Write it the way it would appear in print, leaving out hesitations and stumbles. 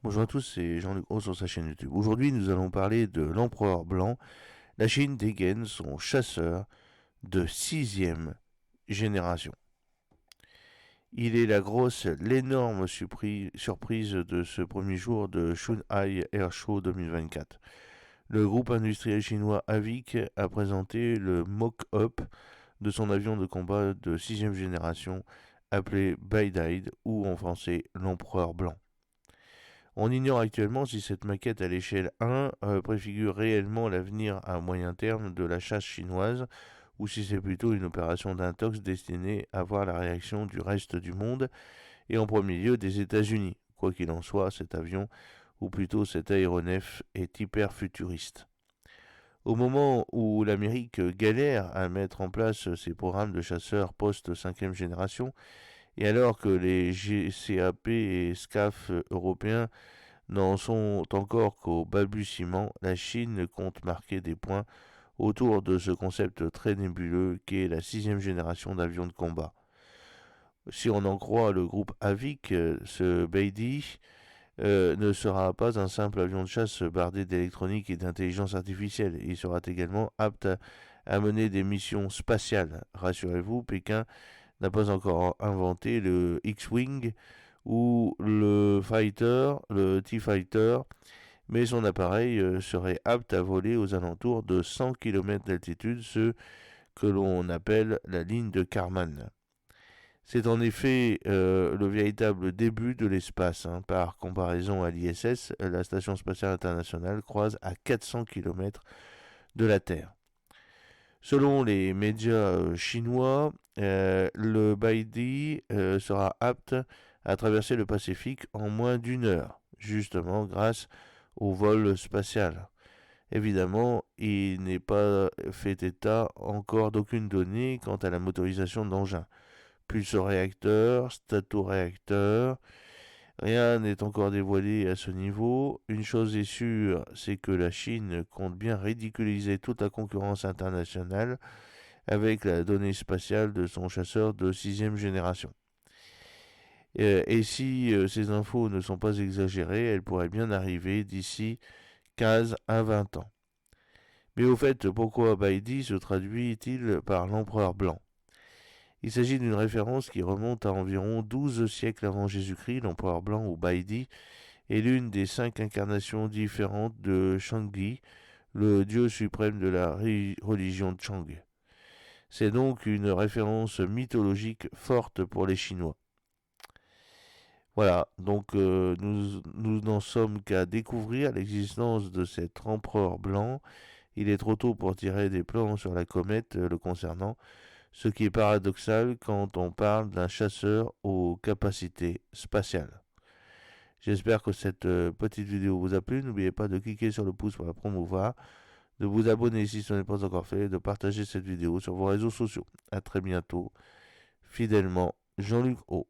Bonjour à tous, c'est Jean-Luc Haut sur sa chaîne YouTube. Aujourd'hui, nous allons parler de l'empereur blanc. La Chine dégaine son chasseur de 6e génération. Il est l'énorme surprise de ce premier jour de Shanghai Air Show 2024. Le groupe industriel chinois Avic a présenté le mock-up de son avion de combat de 6e génération appelé Baidai ou en français l'empereur blanc. On ignore actuellement si cette maquette à l'échelle 1 préfigure réellement l'avenir à moyen terme de la chasse chinoise ou si c'est plutôt une opération d'intox destinée à voir la réaction du reste du monde et en premier lieu des États-Unis. Quoi qu'il en soit, cet avion, ou plutôt cet aéronef, est hyper futuriste. Au moment où l'Amérique galère à mettre en place ses programmes de chasseurs post-5e génération, et alors que les GCAP et SCAF européens n'en sont encore qu'au balbutiement, la Chine compte marquer des points autour de ce concept très nébuleux qu'est la 6e génération d'avions de combat. Si on en croit le groupe Avic, ce Beidou ne sera pas un simple avion de chasse bardé d'électronique et d'intelligence artificielle. Il sera également apte à mener des missions spatiales. Rassurez-vous, Pékin n'a pas encore inventé le X-Wing ou le Fighter, le T-Fighter, mais son appareil serait apte à voler aux alentours de 100 km d'altitude, ce que l'on appelle la ligne de Kármán. C'est en effet le véritable début de l'espace. Par comparaison à l'ISS, la Station spatiale internationale croise à 400 km de la Terre. Selon les médias chinois, le Baidi sera apte à traverser le Pacifique en moins d'une heure, justement grâce au vol spatial. Évidemment, il n'est pas fait état encore d'aucune donnée quant à la motorisation de l'engin. Pulsoréacteur, statoréacteur, rien n'est encore dévoilé à ce niveau. Une chose est sûre, c'est que la Chine compte bien ridiculiser toute la concurrence internationale avec la donnée spatiale de son chasseur de 6e génération. Et si ces infos ne sont pas exagérées, elles pourraient bien arriver d'ici 15 à 20 ans. Mais au fait, pourquoi Baidi se traduit-il par l'empereur blanc? Il s'agit d'une référence qui remonte à environ 12 siècles avant Jésus-Christ. L'empereur blanc ou Baidi est l'une des 5 incarnations différentes de Shangdi, le dieu suprême de la religion Chang. C'est donc une référence mythologique forte pour les Chinois. Voilà, donc nous n'en sommes qu'à découvrir l'existence de cet empereur blanc. Il est trop tôt pour tirer des plans sur la comète le concernant, ce qui est paradoxal quand on parle d'un chasseur aux capacités spatiales. J'espère que cette petite vidéo vous a plu. N'oubliez pas de cliquer sur le pouce pour la promouvoir, de vous abonner si ce n'est pas encore fait, de partager cette vidéo sur vos réseaux sociaux. A très bientôt. Fidèlement, Jean-Luc O.